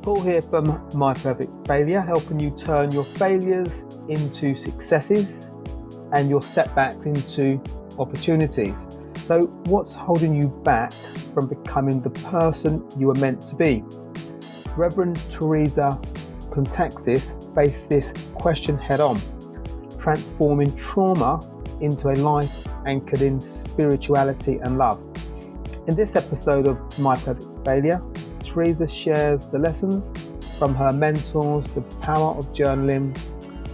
Paul here from My Perfect Failure, helping you turn your failures into successes and your setbacks into opportunities. So what's holding you back from becoming the person you were meant to be? Reverend Theresa Contaxis faced this question head on, transforming trauma into a life anchored in spirituality and love. In this episode of My Perfect Failure, Theresa shares the lessons from her mentors, the power of journaling,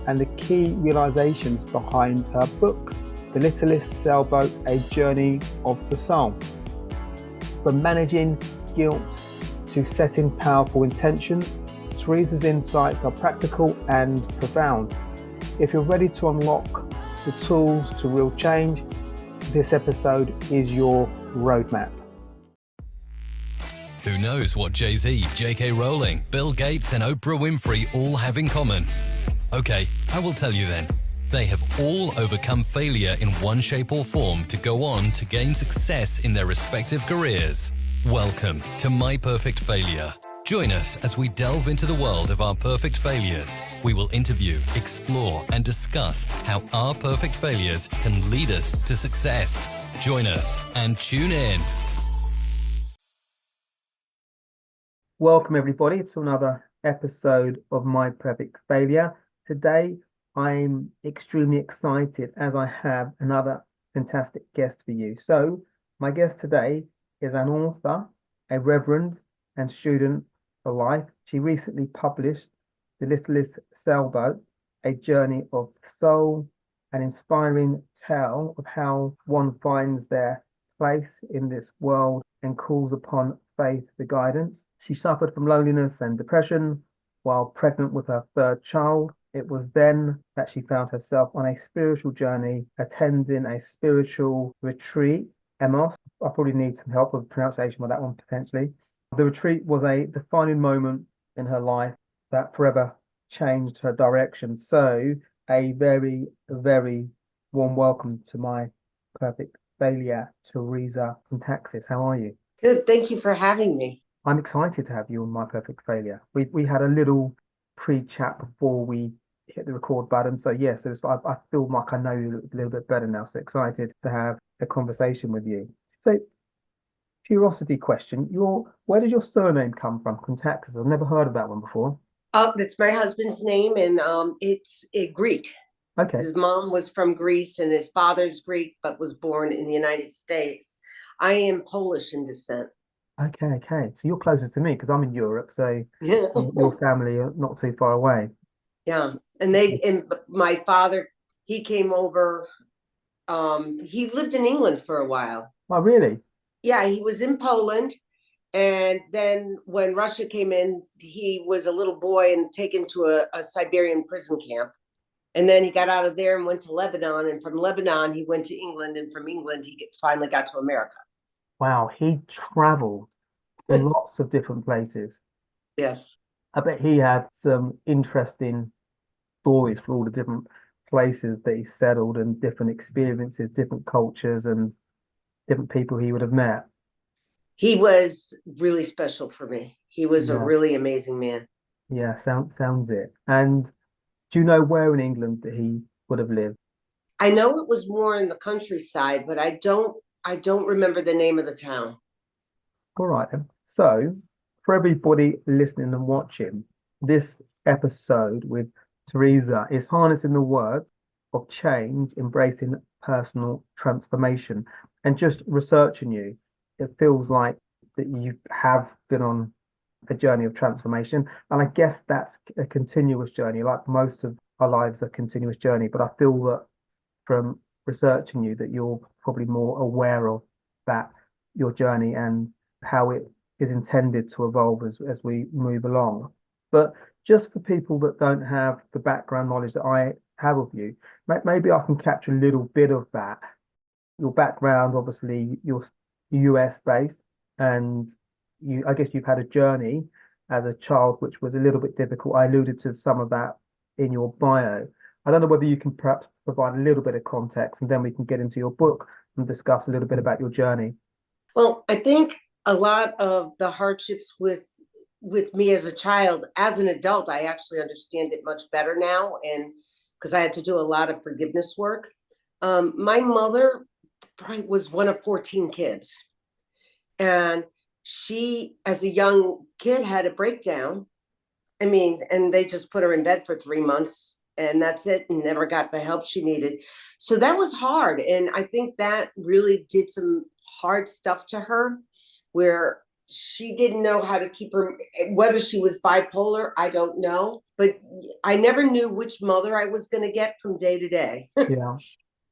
and the key realizations behind her book, The Littlest Sailboat, A Journey of the Soul. From managing guilt to setting powerful intentions, Theresa's insights are practical and profound. If you're ready to unlock the tools to real change, this episode is your roadmap. Who knows what Jay-Z, J.K. Rowling, Bill Gates and Oprah Winfrey all have in common? Okay, I will tell you then. They have all overcome failure in one shape or form to go on to gain success in their respective careers. Welcome to My Perfect Failure. Join us as we delve into the world of our perfect failures. We will interview, explore, and discuss how our perfect failures can lead us to success. Join us and tune in. Welcome everybody to another episode of My Perfect Failure. Today I'm extremely excited as I have another fantastic guest for you. So my guest today is an author, a reverend and student for life. She recently published The Littlest Sailboat, A Journey of the Soul, an inspiring tale of how one finds their place in this world and calls upon faith for guidance. She suffered from loneliness and depression while pregnant with her third child. It was then that she found herself on a spiritual journey, attending a spiritual retreat, EMMAUS. I probably need some help with the pronunciation of that one potentially. The retreat was a defining moment in her life that forever changed her direction. So a very, very warm welcome to My Perfect Failure, Theresa Contaxis. How are you? Good. Thank you for having me. I'm excited to have you on My Perfect Failure. We had a little pre-chat before we hit the record button. So yes, I feel like I know you a little bit better now. So excited to have a conversation with you. So curiosity question, where does your surname come from? Contaxis. I've never heard of that one before. That's my husband's name, and it's Greek. Okay. His mom was from Greece and his father's Greek, but was born in the United States. I am Polish in descent. Okay. So you're closest to me because I'm in Europe, so your family are not too far away. Yeah, and my father, he came over. He lived in England for a while. Oh, really? Yeah, he was in Poland, and then when Russia came in, he was a little boy and taken to a Siberian prison camp. And then he got out of there and went to Lebanon, and from Lebanon he went to England, and from England he finally got to America. Wow, he traveled to lots of different places. Yes. I bet he had some interesting stories for all the different places that he settled and different experiences, different cultures and different people he would have met. He was really special for me. He was a really amazing man. Yeah, sounds it. And do you know where in England that he would have lived? I know it was more in the countryside, but I don't remember the name of the town. All right then. So for everybody listening and watching, this episode with Theresa is harnessing the words of change, embracing personal transformation. And just researching you, it feels like that you have been on a journey of transformation. And I guess that's a continuous journey, like most of our lives are a continuous journey. But I feel that from researching you that you're probably more aware of that, your journey and how it is intended to evolve as we move along. But just for people that don't have the background knowledge that I have of you, maybe I can capture a little bit of that. Your background, obviously, you're US based, and I guess you've had a journey as a child which was a little bit difficult. I alluded to some of that in your bio. I don't know whether you can perhaps provide a little bit of context, and then we can get into your book and discuss a little bit about your journey. Well, I think a lot of the hardships with with me as a child. As an adult, I actually understand it much better now, and because I had to do a lot of forgiveness work. My mother probably was one of 14 kids, and she, as a young kid, had a breakdown. I mean, and they just put her in bed for 3 months, and that's it, and never got the help she needed. So that was hard. And I think that really did some hard stuff to her, where she didn't know how to keep her, whether she was bipolar, I don't know. But I never knew which mother I was going to get from day to day. Yeah.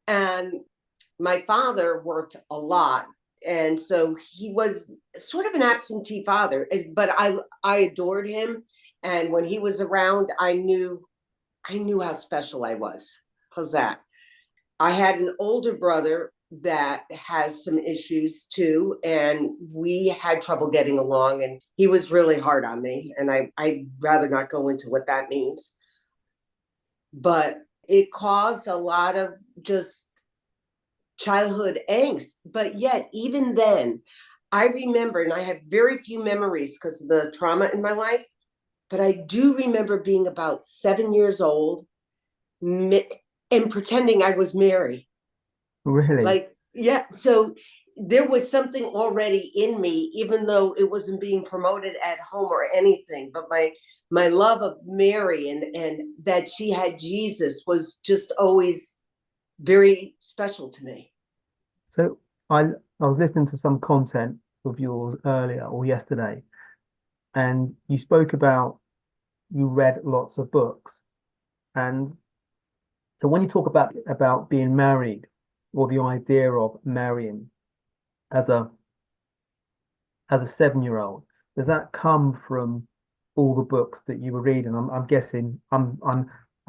And my father worked a lot. And so he was sort of an absentee father, but I adored him. And when he was around, I knew how special I was. How's that? I had an older brother that has some issues too, and we had trouble getting along, and he was really hard on me. And I'd rather not go into what that means. But it caused a lot of just childhood angst. But yet, even then, I remember, and I have very few memories because of the trauma in my life, but I do remember being about 7 years old and pretending I was Mary. Really? Like, yeah. So there was something already in me, even though it wasn't being promoted at home or anything. But my love of Mary and that she had Jesus was just always very special to me. So I was listening to some content of yours earlier or yesterday, and you spoke about you read lots of books. And so when you talk about being married, or the idea of marrying as a 7-year-old, does that come from all the books that you were reading? I'm guessing I'm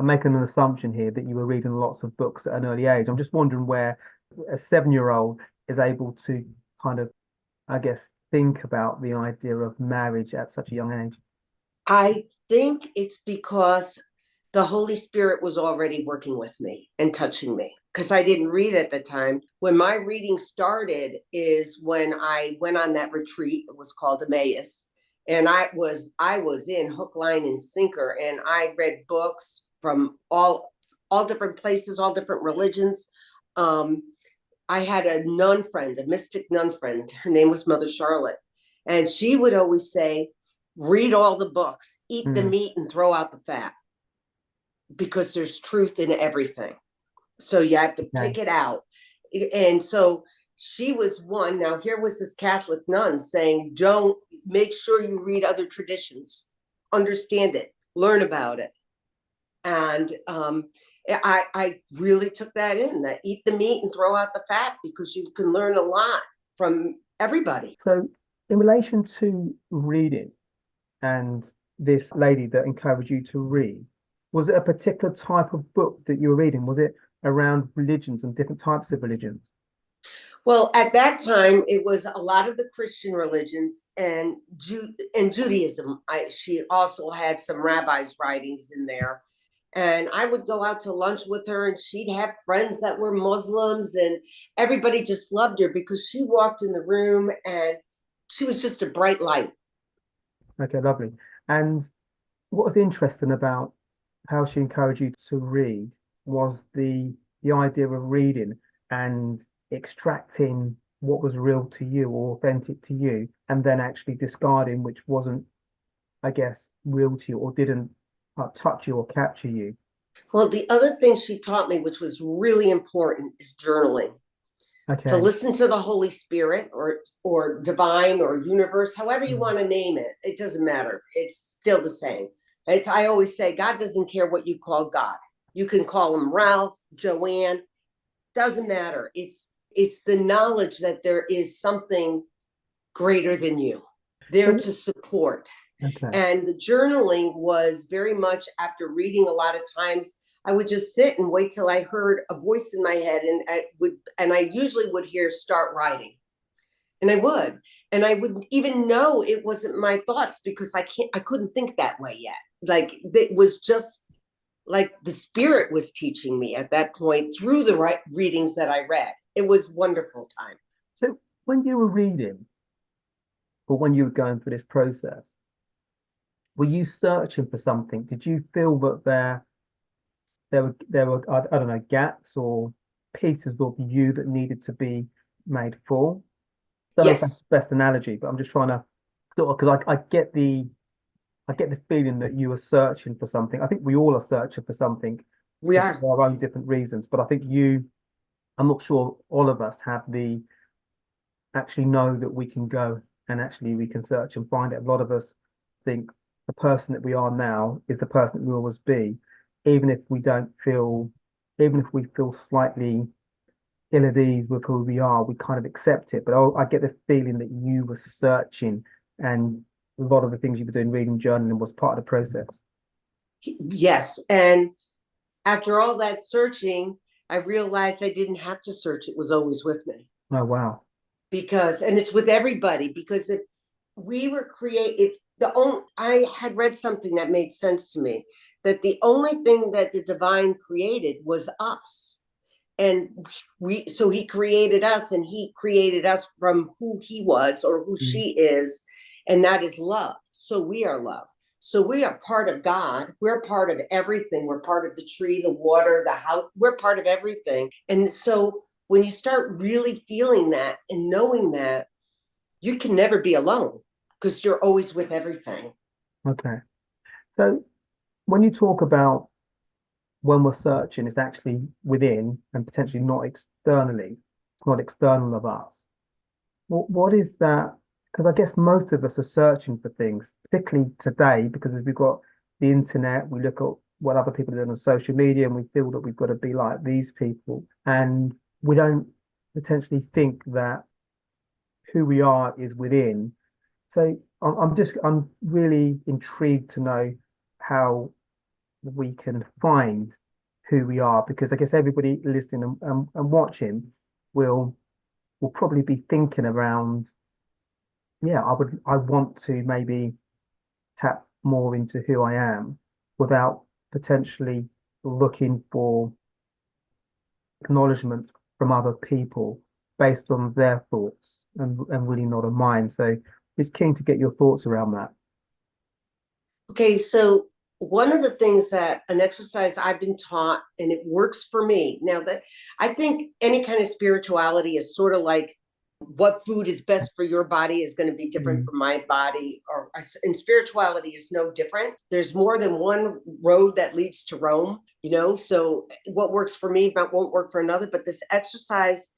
making an assumption here that you were reading lots of books at an early age. I'm just wondering where a 7-year-old is able to kind of, I guess, think about the idea of marriage at such a young age. I think it's because the Holy Spirit was already working with me and touching me, because I didn't read at the time. When my reading started is when I went on that retreat. It was called EMMAUS. And I was in hook, line, and sinker. And I read books from all different places, all different religions. I had a nun friend, a mystic nun friend. Her name was Mother Charlotte. And she would always say, read all the books, eat the meat and throw out the fat, because there's truth in everything. So you have to pick it out. And so she was one. Now, here was this Catholic nun saying, don't, make sure you read other traditions, understand it, learn about it. And I really took that in, that eat the meat and throw out the fat, because you can learn a lot from everybody. So in relation to reading and this lady that encouraged you to read, was it a particular type of book that you were reading? Was it around religions and different types of religions? Well, at that time, it was a lot of the Christian religions and Judaism. She also had some rabbis' writings in there. And I would go out to lunch with her, and she'd have friends that were Muslims, and everybody just loved her because she walked in the room and she was just a bright light. Okay, lovely. And what was interesting about how she encouraged you to read was the idea of reading and extracting what was real to you or authentic to you, and then actually discarding which wasn't, I guess, real to you or didn't touch you or capture you. Well, the other thing she taught me, which was really important, is journaling. Okay. To listen to the Holy Spirit or divine or universe, however you want to name it. It doesn't matter. It's still the same. I always say, God doesn't care what you call God. You can call him Ralph, Joanne, doesn't matter. It's the knowledge that there is something greater than you there to support. Okay. And the journaling was very much after reading a lot of times. I would just sit and wait till I heard a voice in my head, and I usually would hear start writing. And I would even know it wasn't my thoughts, because I couldn't think that way yet. Like, it was just like the Spirit was teaching me at that point through the right readings that I read. It was a wonderful time. So when you were reading, or when you were going through this process, were you searching for something? Did you feel that there were I don't know, gaps or pieces of you that needed to be made full? Don't know if that's Yes, the best analogy, but I'm just trying to sort of, because I get the feeling that you are searching for something. I think we all are searching for something we for are. our own different reasons, but I think I'm not sure all of us have the actually know that we can go and actually we can search and find it. A lot of us think the person that we are now is the person that we always be, even if we don't feel, even if we feel slightly ill at ease with who we are, we kind of accept it. But I get the feeling that you were searching, and a lot of the things you were doing, reading, journaling, was part of the process. Yes. And after all that searching, I realized I didn't have to search. It was always with me. Oh, wow. Because, and it's with everybody, because if we were creative, I had read something that made sense to me, that the only thing that the divine created was us. And so he created us, and he created us from who he was or who Mm. she is. And that is love. So we are love. So we are part of God. We're part of everything. We're part of the tree, the water, the house. We're part of everything. And so when you start really feeling that and knowing that, you can never be alone because you're always with everything. Okay. So when you talk about when we're searching, it's actually within and potentially not externally. It's not external of us. What is that? Because I guess most of us are searching for things, particularly today, because as we've got the internet, we look at what other people are doing on social media and we feel that we've got to be like these people. And we don't potentially think that who we are is within. So I'm really intrigued to know how we can find who we are, because I guess everybody listening and watching will probably be thinking around, yeah, I want to maybe tap more into who I am without potentially looking for acknowledgement from other people based on their thoughts and really not on mine. So it's keen to get your thoughts around that. Okay, so one of the things that an exercise I've been taught, and it works for me now, that I think any kind of spirituality is sort of like what food is best for your body is going to be different Mm. from my body, and spirituality is no different. There's more than one road that leads to Rome, so what works for me but won't work for another. But this exercise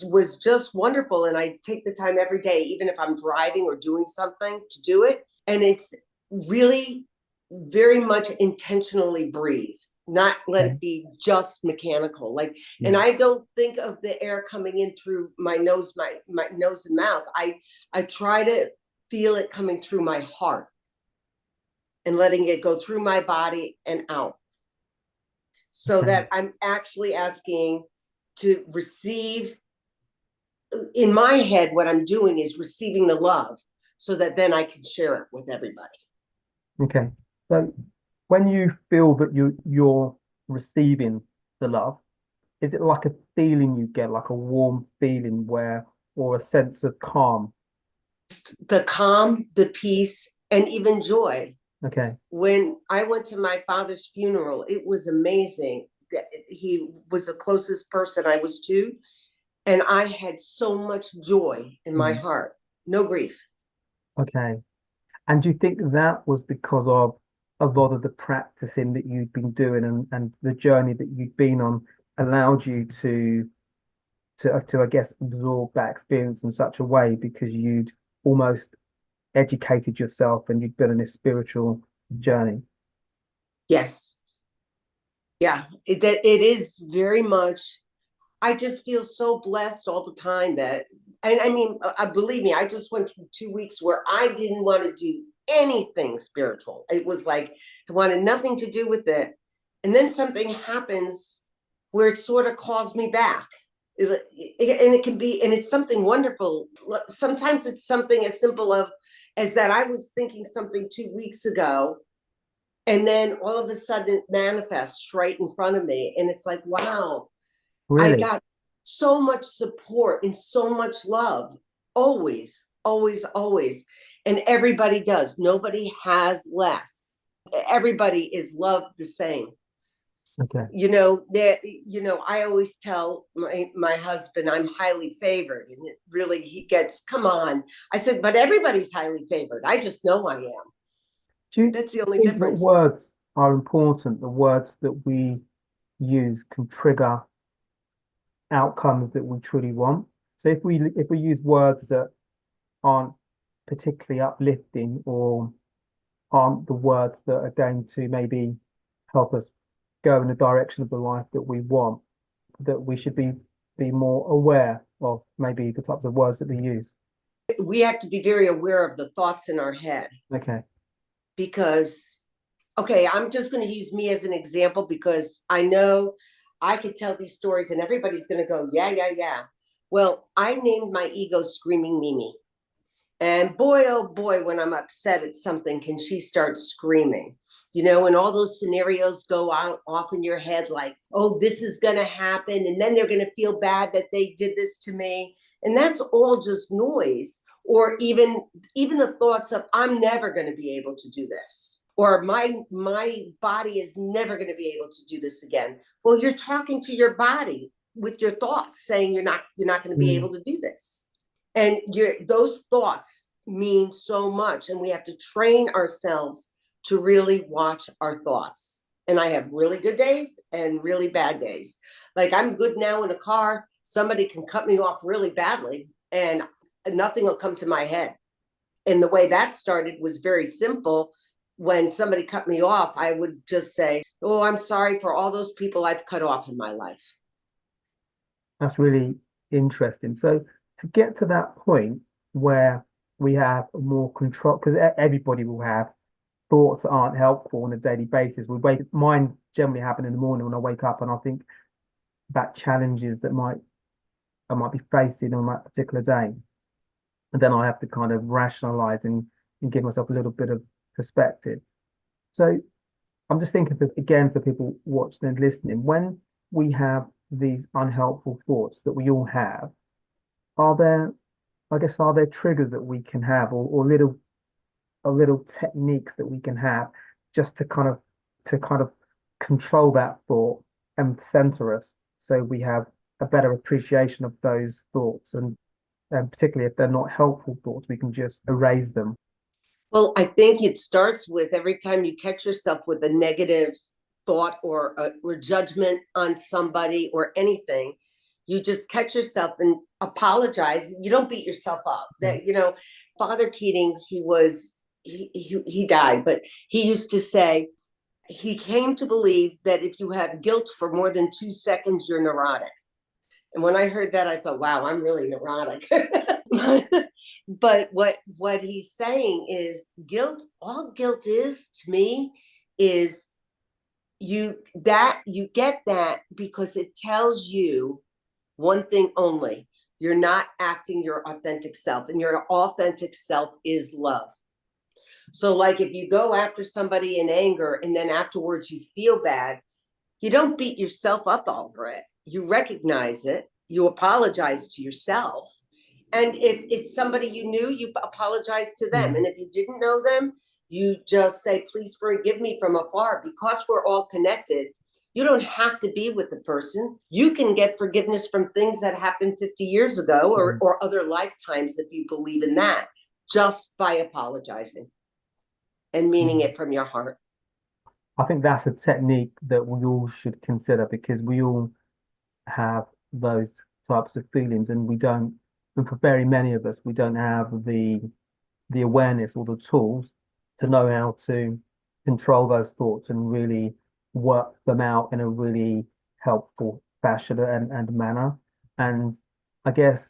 was just wonderful, and I take the time every day, even if I'm driving or doing something, to do it. And it's really very much intentionally breathe, not let Okay. it be just mechanical. Like, and Yeah. I don't think of the air coming in through my nose, my nose and mouth. I try to feel it coming through my heart and letting it go through my body and out, so Okay. that I'm actually asking to receive. In my head, what I'm doing is receiving the love, so that then I can share it with everybody. Okay. So when you feel that you're receiving the love, is it like a feeling you get, like a warm feeling where, or a sense of calm? The calm, the peace, and even joy. Okay. When I went to my father's funeral, it was amazing. He was the closest person I was to, and I had so much joy in my Mm. heart, no grief. Okay. And do you think that was because of a lot of the practicing that you'd been doing and the journey that you'd been on allowed you to I guess absorb that experience in such a way because you'd almost educated yourself and you'd been on this spiritual journey? Yes, yeah, it is very much. I just feel so blessed all the time that, and I mean, believe me, I just went through 2 weeks where I didn't want to do anything spiritual. It was like I wanted nothing to do with it. And then something happens where it sort of calls me back. And it can be, and it's something wonderful. Sometimes it's something as simple as that I was thinking something 2 weeks ago, and then all of a sudden it manifests right in front of me. And it's like, wow, I Really? got so much support and so much love, always, always, always. And everybody does. Nobody has less. Everybody is loved the same. Okay. I always tell my husband I'm highly favored, and it really, he gets, come on. I said, but everybody's highly favored. I just know I am. That's the only think that difference. words are important? The words that we use can trigger outcomes that we truly want. So if we use words that aren't particularly uplifting, or aren't the words that are going to maybe help us go in the direction of the life that we want, that we should be more aware of maybe the types of words that we use. We have to be very aware of the thoughts in our head. Okay. Because, okay, I'm just going to use me as an example, because I know I could tell these stories and everybody's going to go, yeah, yeah, yeah. Well, I named my ego Screaming Mimi. And boy, oh boy, when I'm upset at something, can she start screaming, and all those scenarios go out off in your head, like, oh, this is going to happen. And then they're going to feel bad that they did this to me. And that's all just noise. Or even the thoughts of, I'm never going to be able to do this. Or my body is never going to be able to do this again. Well, you're talking to your body with your thoughts, saying you're not going to be able to do this. And those thoughts mean so much. And we have to train ourselves to really watch our thoughts. And I have really good days and really bad days. Like, I'm good now in a car. Somebody can cut me off really badly and nothing will come to my head. And the way that started was very simple. When somebody cut me off, I would just say, oh, I'm sorry for all those people I've cut off in my life. That's really interesting. So to get to that point where we have more control, because everybody will have thoughts that aren't helpful on a daily basis. Mine generally happen in the morning when I wake up, and I think about challenges that I might be facing on that particular day. And then I have to kind of rationalize and give myself a little bit of perspective. So I'm just thinking, again, for people watching and listening, when we have these unhelpful thoughts that we all have, are there triggers that we can have, or little techniques that we can have, just to kind of control that thought and center us, so we have a better appreciation of those thoughts, and particularly if they're not helpful thoughts, we can just erase them? Well, I think it starts with, every time you catch yourself with a negative thought or judgment on somebody or anything, you just catch yourself and apologize. You don't beat yourself up. That, Father Keating, he died, but he used to say, he came to believe that if you have guilt for more than 2 seconds, you're neurotic. And when I heard that, I thought, wow, I'm really neurotic. But what he's saying is, guilt, all guilt is to me is you get that because it tells you one thing only: you're not acting your authentic self, and your authentic self is love. So, like, if you go after somebody in anger and then afterwards you feel bad, you don't beat yourself up over it. You recognize it, you apologize to yourself. And if it's somebody you knew, you apologize to them. And if you didn't know them, you just say, please forgive me from afar. Because we're all connected, you don't have to be with the person. You can get forgiveness from things that happened 50 years ago or other lifetimes, if you believe in that, just by apologizing and meaning it from your heart. I think that's a technique that we all should consider, because we all have those types of feelings, and for very many of us, we don't have the awareness or the tools to know how to control those thoughts and really work them out in a really helpful fashion and manner. And I guess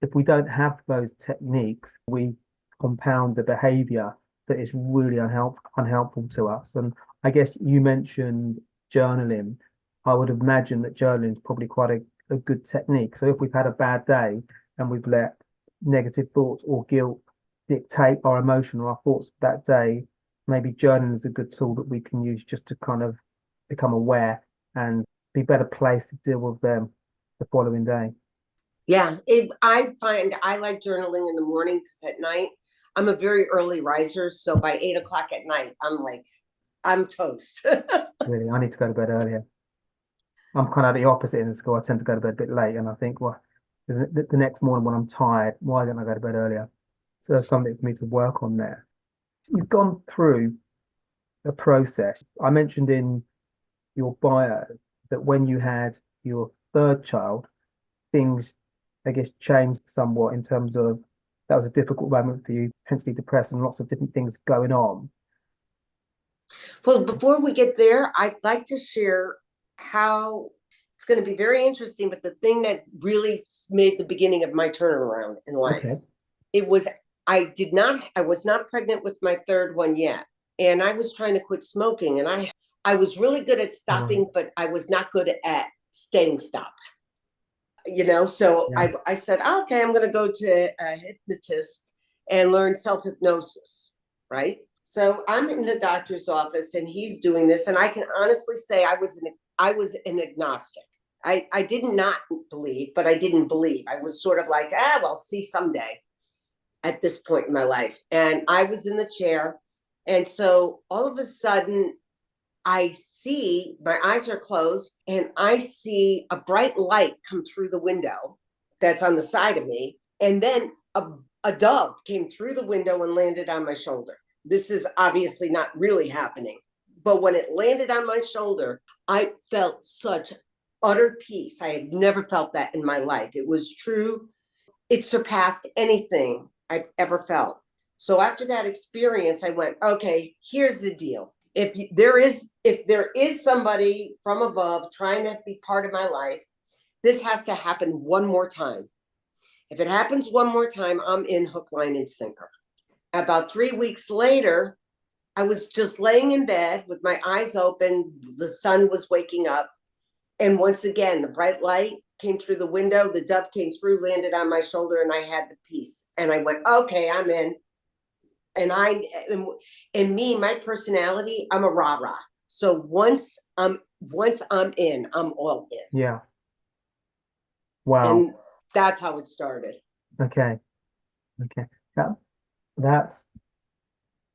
if we don't have those techniques, we compound the behavior that is really unhelpful to us. And I guess you mentioned journaling. I would imagine that journaling is probably quite a good technique. So if we've had a bad day and we've let negative thoughts or guilt dictate our emotion or our thoughts that day, maybe journaling is a good tool that we can use just to kind of become aware and be better placed to deal with them the following day. Yeah, I find I like journaling in the morning, because at night I'm a very early riser. So by 8 o'clock at night, I'm toast. Really, I need to go to bed earlier. I'm kind of the opposite in school. I tend to go to bed a bit late, and I think, well, the next morning when I'm tired, why don't I go to bed earlier? So there's something for me to work on there. You've gone through a process. I mentioned in your bio that when you had your third child, things, I guess, changed somewhat in terms of that was a difficult moment for you, potentially depressed and lots of different things going on. Well, before we get there, I'd like to share how it's going to be very interesting, but the thing that really made the beginning of my turnaround in life, Okay. it was, I was not pregnant with my third one yet. And I was trying to quit smoking, and I was really good at stopping, but I was not good at staying stopped. So Yeah. I said, oh, okay, I'm going to go to a hypnotist and learn self-hypnosis, right? So I'm in the doctor's office and he's doing this. And I can honestly say I was an agnostic. I did not believe, but I didn't believe. I was sort of like, well, see someday at this point in my life. And I was in the chair. And so all of a sudden, I see, my eyes are closed, and I see a bright light come through the window that's on the side of me. And then a dove came through the window and landed on my shoulder. This is obviously not really happening. But when it landed on my shoulder, I felt such utter peace. I had never felt that in my life. It was true. It surpassed anything I've ever felt. So after that experience, I went, okay, here's the deal. If there is somebody from above trying to be part of my life, this has to happen one more time. If it happens one more time, I'm in hook, line, and sinker. About 3 weeks later, I was just laying in bed with my eyes open. The sun was waking up. And once again, the bright light came through the window. The dove came through, landed on my shoulder, and I had the peace. And I went, okay, I'm in. And my personality, I'm a rah-rah. So once I'm in, I'm all in. Yeah. Wow. And that's how it started. Okay. That's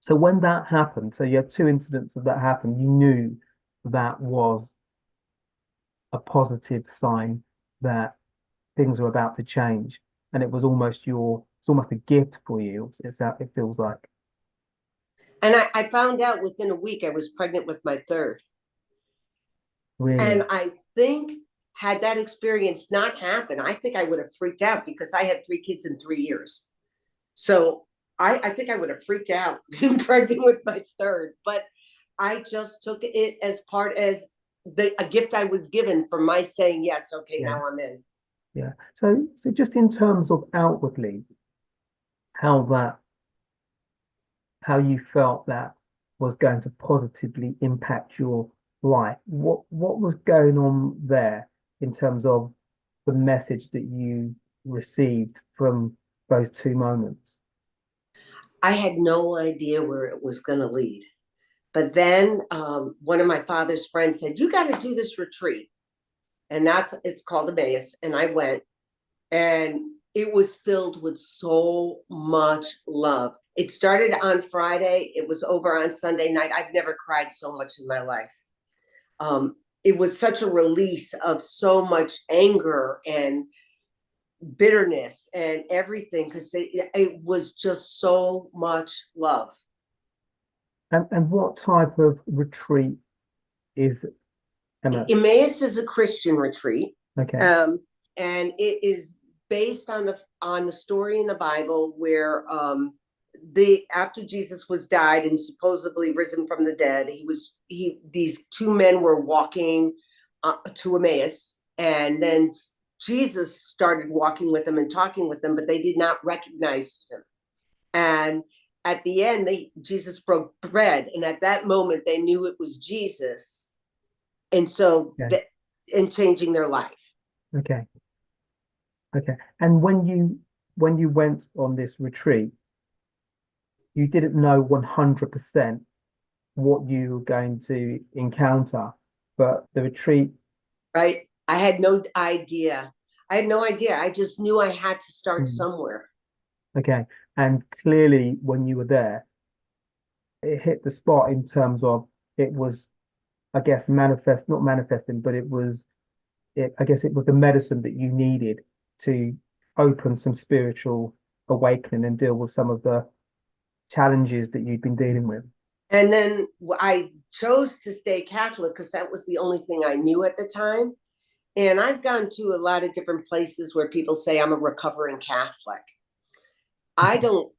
so when that happened, so you had two incidents of that happened, you knew that was a positive sign that things were about to change. And it was almost it's almost a gift for you. It feels like. And I found out within a week I was pregnant with my third. Really? And I think had that experience not happened, I think I would have freaked out because I had 3 kids in 3 years. So I think I would have freaked out being pregnant with my third. But I just took it as a gift I was given for my saying, yes, okay, Yeah. now I'm in. Yeah. So just in terms of outwardly, how you felt that was going to positively impact your life. What was going on there in terms of the message that you received from those two moments? I had no idea where it was going to lead. But then one of my father's friends said, you got to do this retreat. And it's called EMMAUS. And I went, and it was filled with so much love. It started on Friday. It was over on Sunday night. I've never cried so much in my life. It was such a release of so much anger and bitterness and everything, because it was just so much love. And what type of retreat is it? EMMAUS is a Christian retreat. Okay. And it is based on the story in the Bible where after Jesus was died and supposedly risen from the dead, these two men were walking to Emmaus, and then Jesus started walking with them and talking with them, but they did not recognize him. And at the end, Jesus broke bread, and at that moment they knew it was Jesus, and so in changing their life. Okay. And when you went on this retreat, you didn't know 100% what you were going to encounter, but the retreat. Right. I had no idea. I just knew I had to start somewhere. Okay. And clearly, when you were there, it hit the spot in terms of it was, I guess, not manifesting, but I guess it was the medicine that you needed to open some spiritual awakening and deal with some of the challenges that you'd been dealing with. And then I chose to stay Catholic because that was the only thing I knew at the time. And I've gone to a lot of different places where people say I'm a recovering Catholic. I don't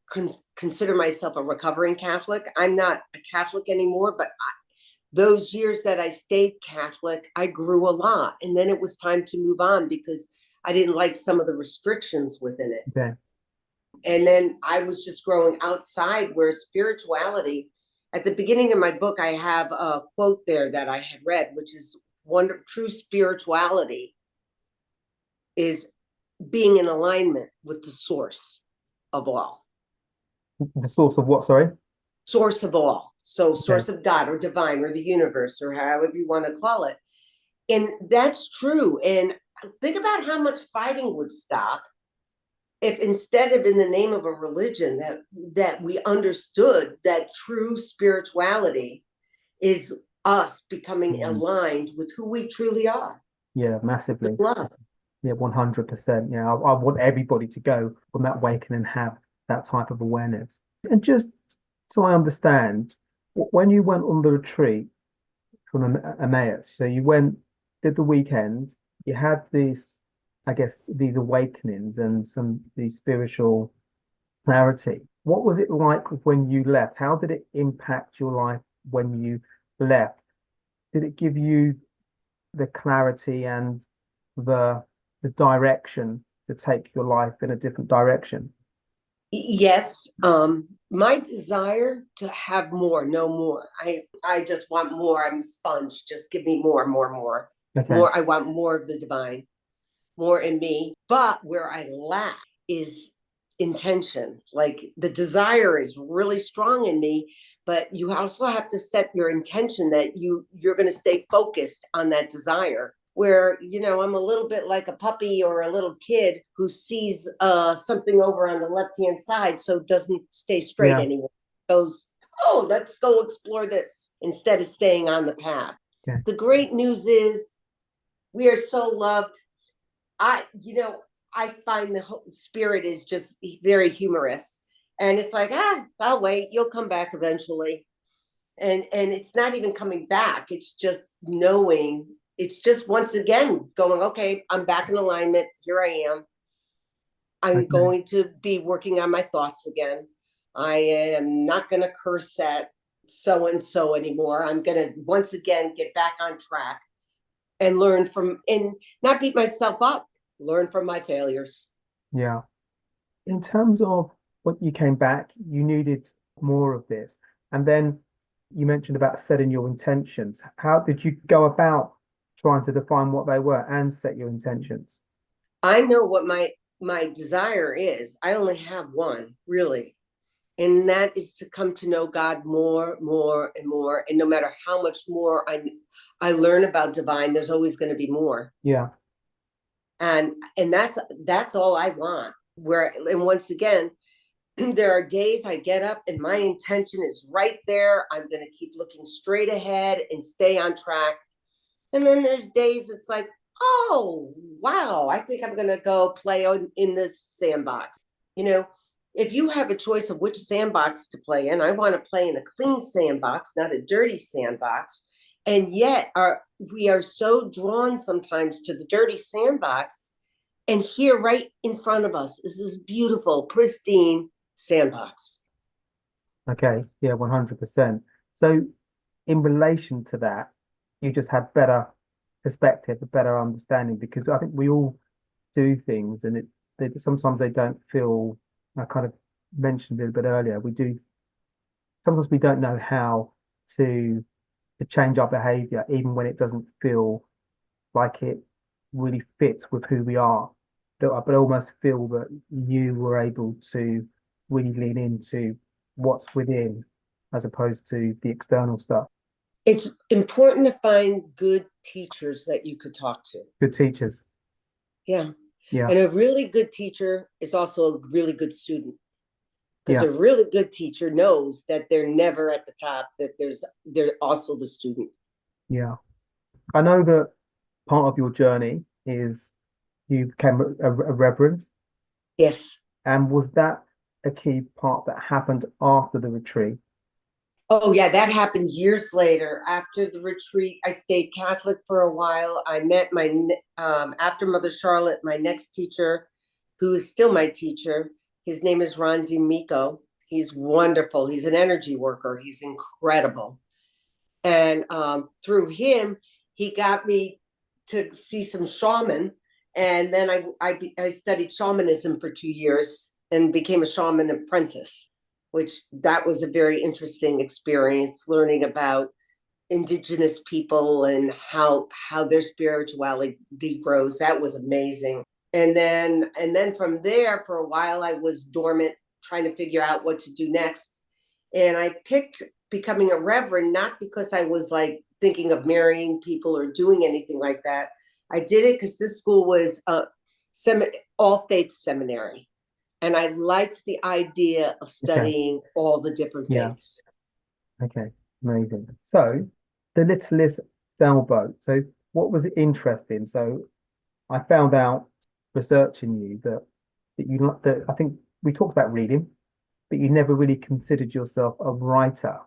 consider myself a recovering Catholic. I'm not a Catholic anymore, but those years that I stayed Catholic, I grew a lot. And then it was time to move on because I didn't like some of the restrictions within it. Okay. And then I was just growing outside where spirituality, at the beginning of my book, I have a quote there that I had read, which is true spirituality is being in alignment with the source of all. The source of what, sorry? Source of all. So Okay. Source of God or divine or the universe or however you want to call it. And that's true. And think about how much fighting would stop if instead of in the name of a religion that we understood that true spirituality is us becoming aligned with who we truly are. Yeah, massively. With love. Yeah, 100%. Yeah, I want everybody to go on that awakening and have that type of awareness. And just so I understand, when you went on the retreat from EMMAUS, so you did the weekend, you had these awakenings and these spiritual clarity. What was it like when you left? How did it impact your life when you left? Did it give you the clarity and the direction to take your life in a different direction? Yes. My desire to have more, no more. I just want more. I'm a sponge. Just give me more. Okay. More. I want more of the divine, more in me. But where I lack is intention. Like the desire is really strong in me, but you also have to set your intention that you're going to stay focused on that desire. Where, I'm a little bit like a puppy or a little kid who sees something over on the left-hand side, so doesn't stay straight anymore. Goes, oh, let's go explore this instead of staying on the path. Okay. The great news is we are so loved. I find the spirit is just very humorous. And it's like, I'll wait. You'll come back eventually. And it's not even coming back. It's just knowing. It's just once again going, okay, I'm back in alignment. Here I am. I'm going to be working on my thoughts again. I am not going to curse at so-and-so anymore. I'm going to once again get back on track and learn from, and not beat myself up, learn from my failures. Yeah. In terms of when you came back, you needed more of this. And then you mentioned about setting your intentions. How did you go about trying to define what they were and set your intentions? I know what my desire is. I only have one, really. And that is to come to know God more and more. And no matter how much more I learn about divine, there's always going to be more. Yeah. And that's all I want. And once again, there are days I get up and my intention is right there. I'm going to keep looking straight ahead and stay on track. And then there's days it's like, oh, wow, I think I'm going to go play in this sandbox. If you have a choice of which sandbox to play in, I want to play in a clean sandbox, not a dirty sandbox. And yet we are so drawn sometimes to the dirty sandbox. And here right in front of us is this beautiful, pristine sandbox. Okay. Yeah, 100%. So in relation to that, you just had better perspective, a better understanding, because I think we all do things and sometimes they don't feel, I kind of mentioned it a bit earlier, sometimes we don't know how to change our behavior, even when it doesn't feel like it really fits with who we are. But I almost feel that you were able to really lean into what's within as opposed to the external stuff. It's important to find good teachers that you could talk to. Good teachers. Yeah. Yeah. And a really good teacher is also a really good student. Because Yeah. a really good teacher knows that they're never at the top, that they're also the student. Yeah. I know that part of your journey is you became a reverend. Yes. And was that a key part that happened after the retreat? Oh, yeah, that happened years later. After the retreat, I stayed Catholic for a while. I met after Mother Charlotte, my next teacher, who is still my teacher. His name is Ron DiMico. He's wonderful. He's an energy worker. He's incredible. And through him, he got me to see some shaman. And then I studied shamanism for 2 years and became a shaman apprentice, which that was a very interesting experience, learning about indigenous people and how their spirituality grows. That was amazing. And then from there, for a while, I was dormant, trying to figure out what to do next. And I picked becoming a reverend, not because I was like thinking of marrying people or doing anything like that. I did it because this school was All Faiths Seminary. And I liked the idea of Okay. studying all the different Yeah. faiths. Okay. Amazing. So the Littlest Sailboat. So what was interesting? So I found out researching you that you that I think we talked about reading, but you never really considered yourself a writer.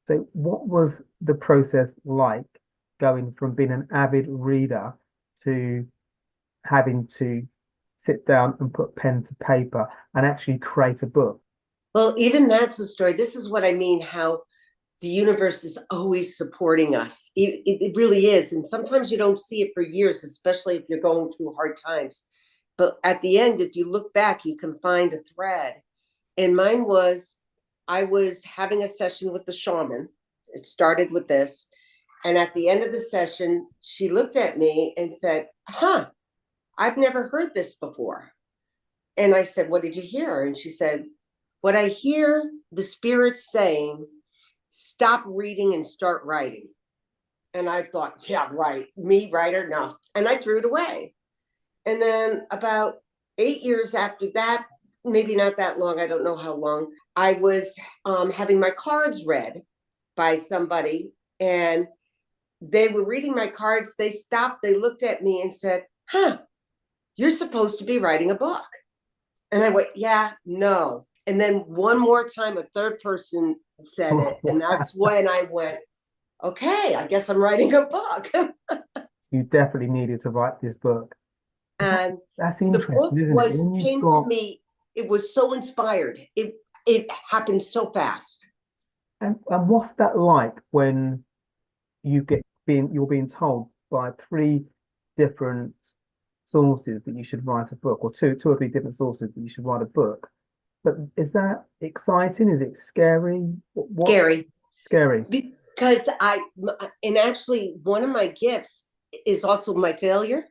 So what was the process like going from being an avid reader to having to sit down and put pen to paper and actually create a book? Well, even that's a story. This is what I mean, how the universe is always supporting us. It really is. And sometimes you don't see it for years, especially if you're going through hard times. But at the end, if you look back, you can find a thread. And mine was, I was having a session with the shaman. It started with this. And at the end of the session, she looked at me and said, I've never heard this before. And I said, what did you hear? And she said, what I hear the spirits saying, stop reading and start writing. And I thought, yeah, right. Me, writer? No. And I threw it away. And then about 8 years after that, maybe not that long, I don't know how long, I was having my cards read by somebody, and they were reading my cards. They stopped, they looked at me and said, you're supposed to be writing a book. And I went, yeah, no. And then one more time, a third person said it. And that's when I went, okay, I guess I'm writing a book. You definitely needed to write this book. And That's the book interesting, isn't it? When you've came to got me, it was so inspired. It happened so fast. and what's that like when you're being told by three different sources that you should write a book, or two or three different sources that you should write a book. But is that exciting? Is it scary? What Scary. scary? Because and actually one of my gifts is also my failure.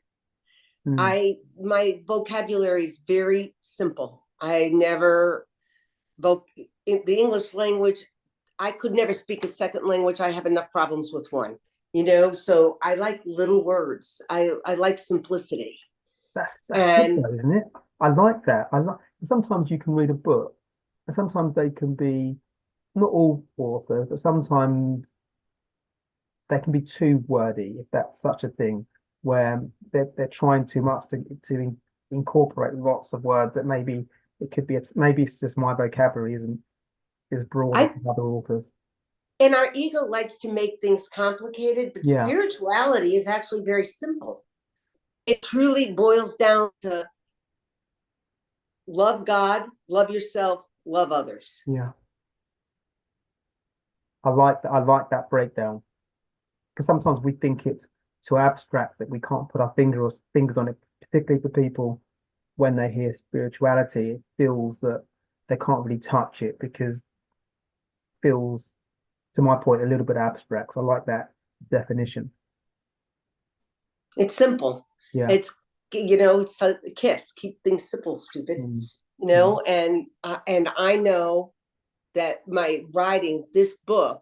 Hmm. My vocabulary is very simple. I never in the English language, I could never speak a second language. I have enough problems with one, so I like little words. I like simplicity. That's good And though, isn't it? I like that. I like sometimes you can read a book, and sometimes they can be not all authors, but sometimes they can be too wordy, if that's such a thing, where they're trying too much to incorporate lots of words that maybe it could be maybe it's just my vocabulary isn't as broad as I other authors. and our ego likes to make things complicated, but Yeah, spirituality is actually very simple. It truly boils down to love God, love yourself, love others. yeah. I like that. I like that breakdown because sometimes we think it's too abstract that we can't put our fingers on it, particularly for people when they hear spirituality, it feels that they can't really touch it because it feels, to my point, a little bit abstract. So I like that definition. It's simple. Yeah. It's a kiss. Keep things simple, stupid. Mm, And I know that my writing this book,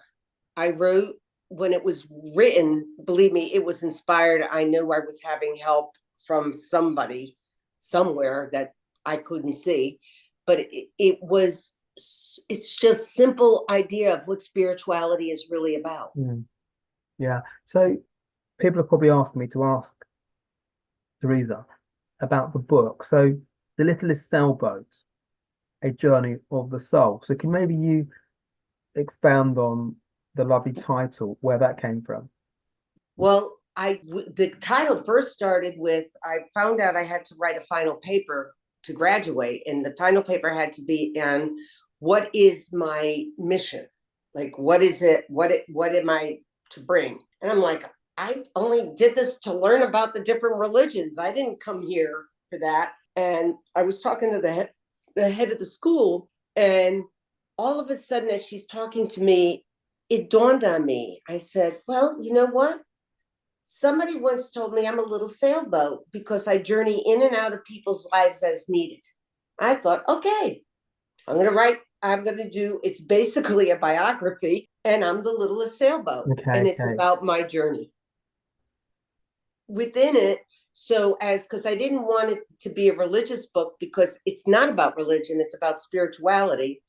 I wrote when it was written. Believe me, it was inspired. I knew I was having help from somebody somewhere that I couldn't see, but it was it's just simple idea of what spirituality is really about. Yeah. So people have probably asked me to ask Theresa about the book. So The Littlest Sailboat, A Journey of the Soul. So can maybe you expound on the lovely title, where that came from? Well, the title first started with, I found out I had to write a final paper to graduate, and the final paper had to be on what is my mission? Like, what is it? What am I to bring? And I'm like, I only did this to learn about the different religions. I didn't come here for that. And I was talking to the head of the school, and all of a sudden, as she's talking to me, it dawned on me. I said, well, you know what? Somebody once told me I'm a little sailboat because I journey in and out of people's lives as needed. I thought, okay, it's basically a biography, and I'm the littlest sailboat. And it's about my journey. Within it, because I didn't want it to be a religious book, because it's not about religion, it's about spirituality.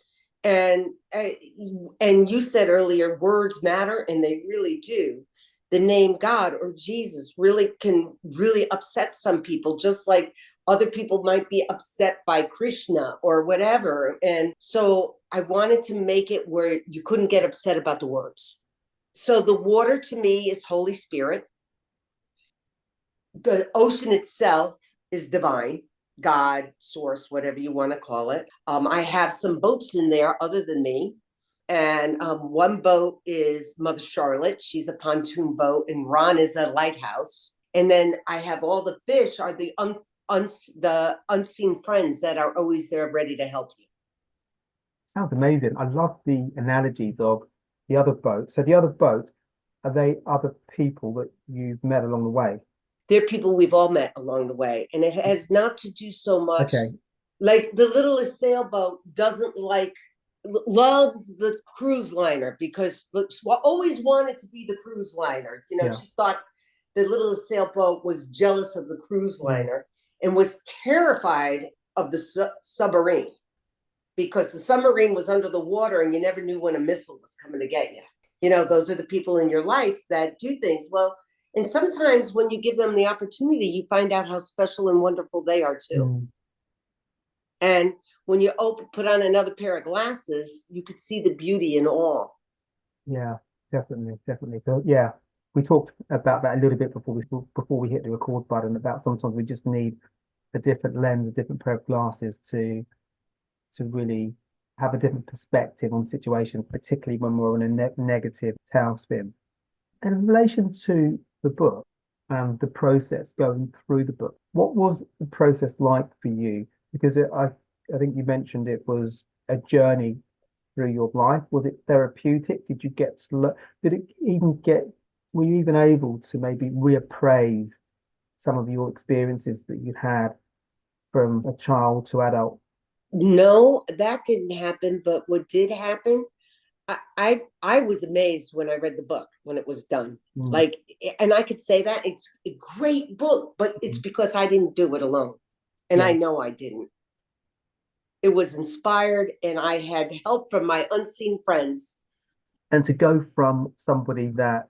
And you said earlier, words matter, and they really do. The name God or Jesus can really upset some people, just like other people might be upset by Krishna or whatever. And so I wanted to make it where you couldn't get upset about the words. So the water to me is Holy Spirit. The ocean itself is divine, God, source, whatever you want to call it. I have some boats in there other than me. And one boat is Mother Charlotte. She's a pontoon boat, and Ron is a lighthouse. And then I have all the fish are the unseen friends that are always there ready to help you. Sounds amazing. I love the analogies of the other boats. So the other boats, are they other people that you've met along the way? They're people we've all met along the way. And it has not to do so much. Like the littlest sailboat loves the cruise liner, because always wanted to be the cruise liner. She thought the littlest sailboat was jealous of the cruise liner and was terrified of the submarine, because the submarine was under the water and you never knew when a missile was coming to get you. Those are the people in your life that do things. Well, and sometimes when you give them the opportunity, you find out how special and wonderful they are too. And when you put on another pair of glasses, you could see the beauty in all. Yeah, definitely. So yeah, we talked about that a little bit before we hit the record button, about sometimes we just need a different lens, a different pair of glasses to really have a different perspective on situations, particularly when we're on a negative tailspin. And in relation to the book and the process going through the book, what was the process like for you? Because I think you mentioned it was a journey through your life. Was it therapeutic? Did you were you even able to maybe reappraise some of your experiences that you had from a child to adult? No, that didn't happen. But what did happen, I was amazed when I read the book, when it was done. And I could say that it's a great book, but it's because I didn't do it alone. And I know I didn't. It was inspired, and I had help from my unseen friends. And to go from somebody that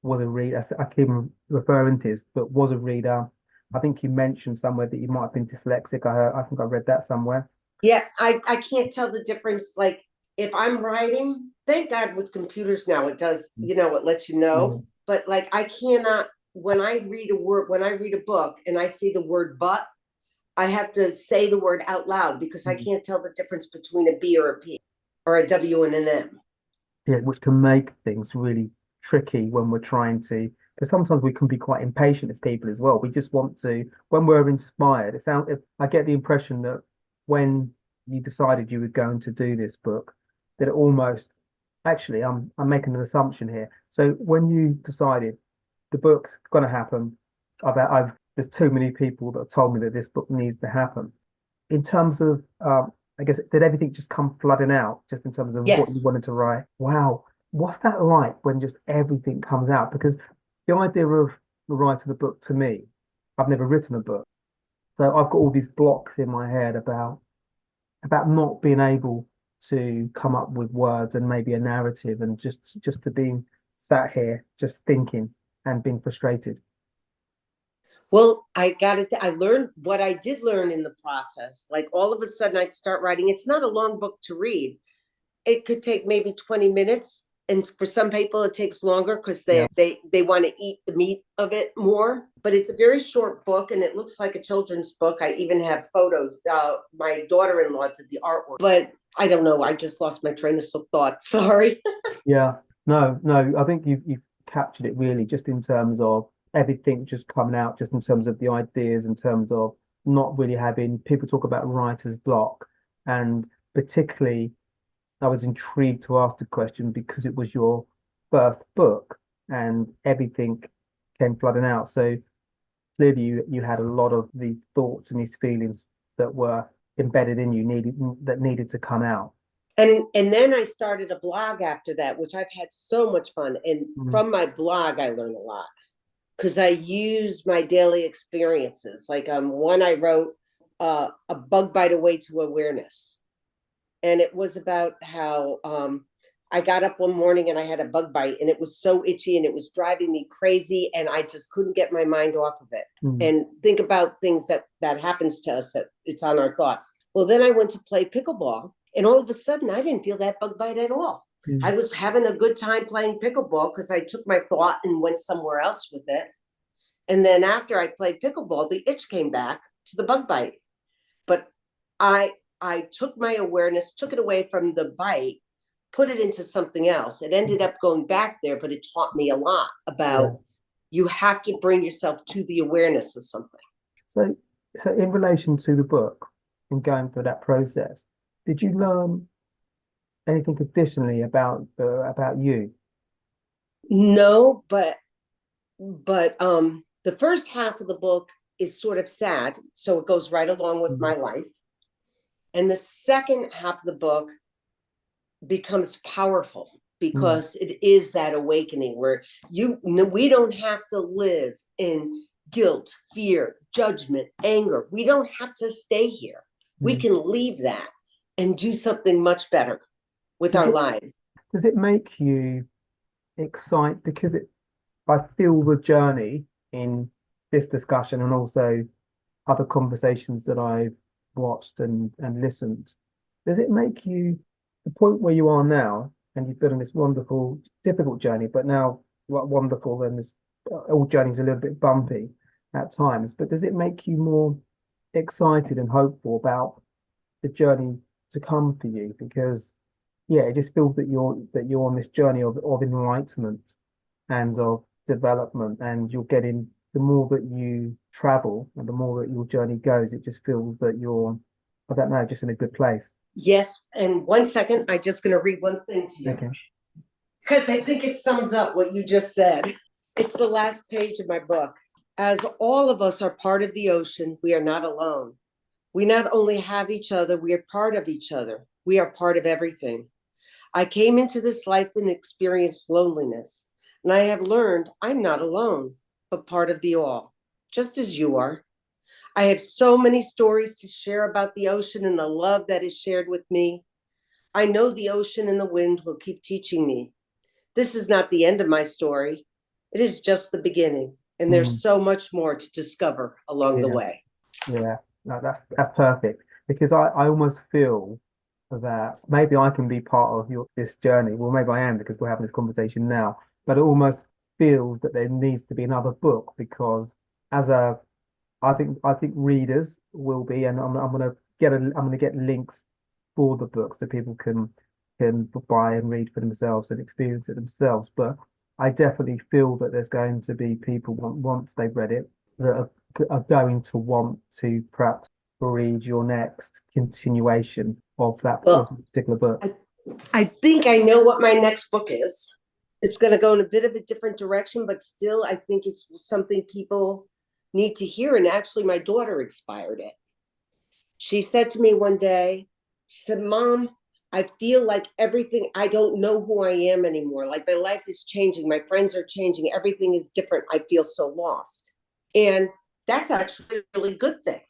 was a reader, I keep referring to this, but was a reader. I think you mentioned somewhere that you might have been dyslexic. I think I read that somewhere. Yeah, I can't tell the difference. Like, if I'm writing, thank God with computers now, it does, it lets you know. But like, I cannot, when I read a book and I see the word but, I have to say the word out loud, because I can't tell the difference between a B or a P or a W and an M. Yeah, which can make things really tricky when we're trying to, because sometimes we can be quite impatient as people as well. We just want to, when we're inspired, I get the impression that when you decided you were going to do this book, that it almost, actually, I'm making an assumption here. So when you decided the book's going to happen, there's too many people that have told me that this book needs to happen. In terms of, I guess, did everything just come flooding out, just in terms of what you wanted to write? Wow. What's that like when just everything comes out? Because the idea of writing a book, to me, I've never written a book. So I've got all these blocks in my head about not being able to come up with words and maybe a narrative, and just to being sat here just thinking and being frustrated? Well, I learned what I did learn in the process. Like all of a sudden I'd start writing. It's not a long book to read. It could take maybe 20 minutes. And for some people it takes longer because Yeah. they want to eat the meat of it more. But it's a very short book and it looks like a children's book. I even have photos. My daughter-in-law did the artwork. But I don't know. I just lost my train of thought. Sorry. Yeah. No, I think you've captured it really, just in terms of everything just coming out, just in terms of the ideas, in terms of not really having people talk about writer's block. And particularly, I was intrigued to ask the question because it was your first book and everything came flooding out. So clearly you had a lot of these thoughts and these feelings that were embedded in you, needed to come out. And then I started a blog after that, which I've had so much fun. And from my blog, I learned a lot because I use my daily experiences. Like one I wrote, a bug bite away to awareness. And it was about how I got up one morning and I had a bug bite and it was so itchy and it was driving me crazy and I just couldn't get my mind off of it. And think about things that happens to us, that it's on our thoughts. Well, then I went to play pickleball and all of a sudden I didn't feel that bug bite at all. I was having a good time playing pickleball because I took my thought and went somewhere else with it. And then after I played pickleball, the itch came back to the bug bite. But I took my awareness, took it away from the bite, put it into something else. It ended up going back there, but it taught me a lot about you have to bring yourself to the awareness of something. So in relation to the book and going through that process, did you learn anything additionally about you? No, but the first half of the book is sort of sad, so it goes right along with my life. And the second half of the book becomes powerful because it is that awakening where we don't have to live in guilt, fear, judgment, anger. We don't have to stay here. We can leave that and do something much better with our lives. Does it make you excited? Because I feel the journey in this discussion and also other conversations that I've watched and listened. Does it make you the point where you are now, and you've been on this wonderful, difficult journey, but now wonderful, and this all journey's a little bit bumpy at times, but does it make you more excited and hopeful about the journey to come for you? Because it just feels that you're on this journey of enlightenment and of development, and you're getting, the more that you travel and the more that your journey goes, it just feels that you're, I don't know, just in a good place. Yes. And 1 second, I'm just going to read one thing to you. Okay. Because I think it sums up what you just said. It's the last page of my book. As all of us are part of the ocean, we are not alone. We not only have each other, we are part of each other. We are part of everything. I came into this life and experienced loneliness, and I have learned I'm not alone, but part of the all, just as you are. I have so many stories to share about the ocean and the love that is shared with me. I know the ocean and the wind will keep teaching me. This is not the end of my story. It is just the beginning, and there's so much more to discover along the way. Yeah, no, that's perfect, because I almost feel that maybe I can be part of this journey. Well, maybe I am because we're having this conversation now, but it almost feels that there needs to be another book, because I think readers will be, and I'm gonna get links for the book so people can buy and read for themselves and experience it themselves. But I definitely feel that there's going to be people, once they've read it, that are going to want to perhaps read your next continuation of that particular book. I think I know what my next book is. It's going to go in a bit of a different direction, but still, I think it's something people need to hear. And actually, my daughter inspired it. She said to me one day, she said, "Mom, I feel like everything, I don't know who I am anymore. Like my life is changing. My friends are changing. Everything is different. I feel so lost." And that's actually a really good thing,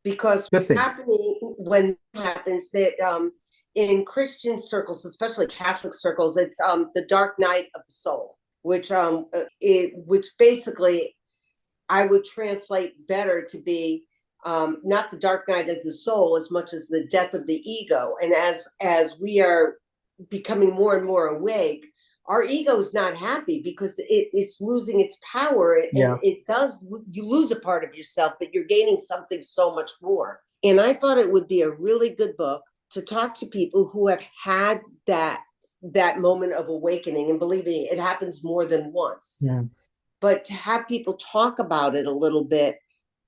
because what's happening when it happens, that in Christian circles, especially Catholic circles, it's the dark night of the soul, which basically I would translate better to be not the dark night of the soul as much as the death of the ego. And as we are becoming more and more awake, our ego is not happy because it's losing its power. And you lose a part of yourself, but you're gaining something so much more. And I thought it would be a really good book to talk to people who have had that moment of awakening. And believe me, it happens more than once. Yeah. But to have people talk about it a little bit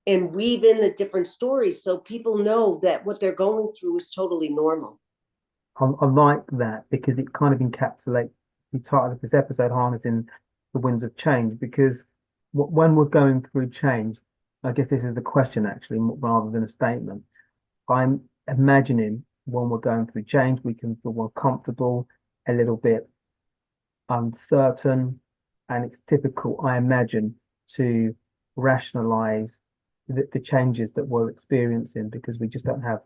and weave in the different stories so people know that what they're going through is totally normal. I like that because it kind of encapsulates the title of this episode, Harnessing the Winds of Change, because when we're going through change, I guess this is the question actually, rather than a statement. I'm imagining when we're going through change, we can feel more comfortable, a little bit uncertain, and it's difficult, I imagine, to rationalize the changes that we're experiencing because we just don't have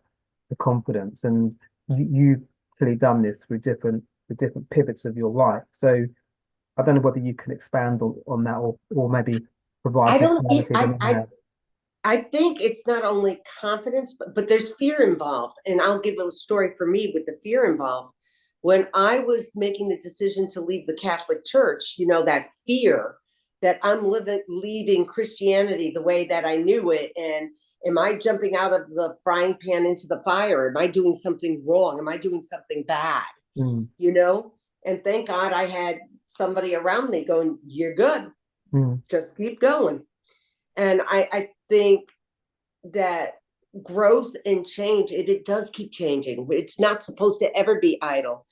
the confidence. And you've clearly done this through the different pivots of your life. So I don't know whether you can expand on that or maybe provide more clarity than you have. I think it's not only confidence, but there's fear involved. And I'll give a story for me with the fear involved. When I was making the decision to leave the Catholic Church, that fear that I'm leaving Christianity the way that I knew it. And am I jumping out of the frying pan into the fire? Am I doing something wrong? Am I doing something bad? Mm. And thank God I had somebody around me going, you're good. Just keep going. And I think that growth and change, it does keep changing. It's not supposed to ever be idle,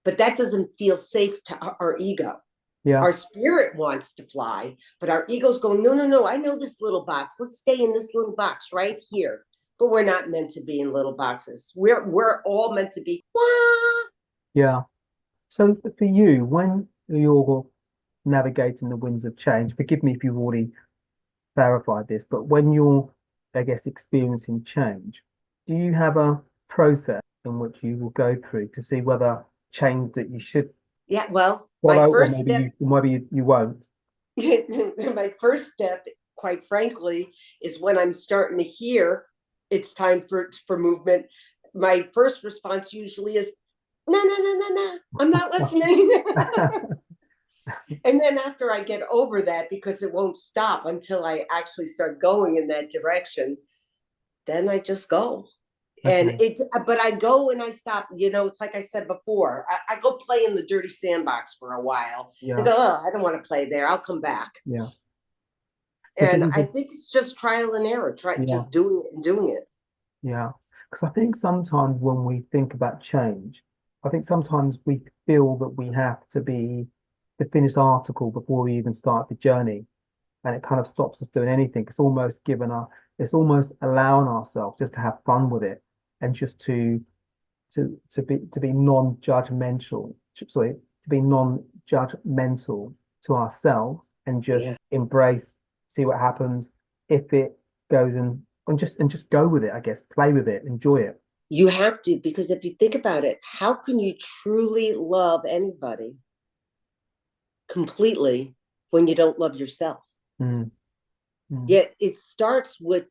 but that doesn't feel safe to our ego. Yeah. Our spirit wants to fly, but our ego's going, no, I know this little box. Let's stay in this little box right here. But we're not meant to be in little boxes. We're all meant to be. Wah! Yeah. So for you, when you're navigating the winds of change, forgive me if you've already clarified this, but when you're, I guess, experiencing change, do you have a process in which you will go through to see whether change that you should my first step, maybe you won't. My first step, quite frankly, is when I'm starting to hear it's time for movement. My first response usually is, no, I'm not listening. And then after I get over that, because it won't stop until I actually start going in that direction, then I just go. Okay. But I go and I stop, it's like I said before, I go play in the dirty sandbox for a while. Yeah. I go, I don't want to play there. I'll come back. Yeah. And I think it's just trial and error, just doing it and doing it. Yeah. Because I think sometimes when we think about change, I think sometimes we feel that we have to be the finished article before we even start the journey. And it kind of stops us doing anything. It's almost allowing ourselves just to have fun with it and just to be non-judgmental, to be non-judgmental to ourselves and just embrace, see what happens if it goes and just go with it, I guess, play with it, enjoy it. You have to, because if you think about it, how can you truly love anybody completely when you don't love yourself? Yet it starts with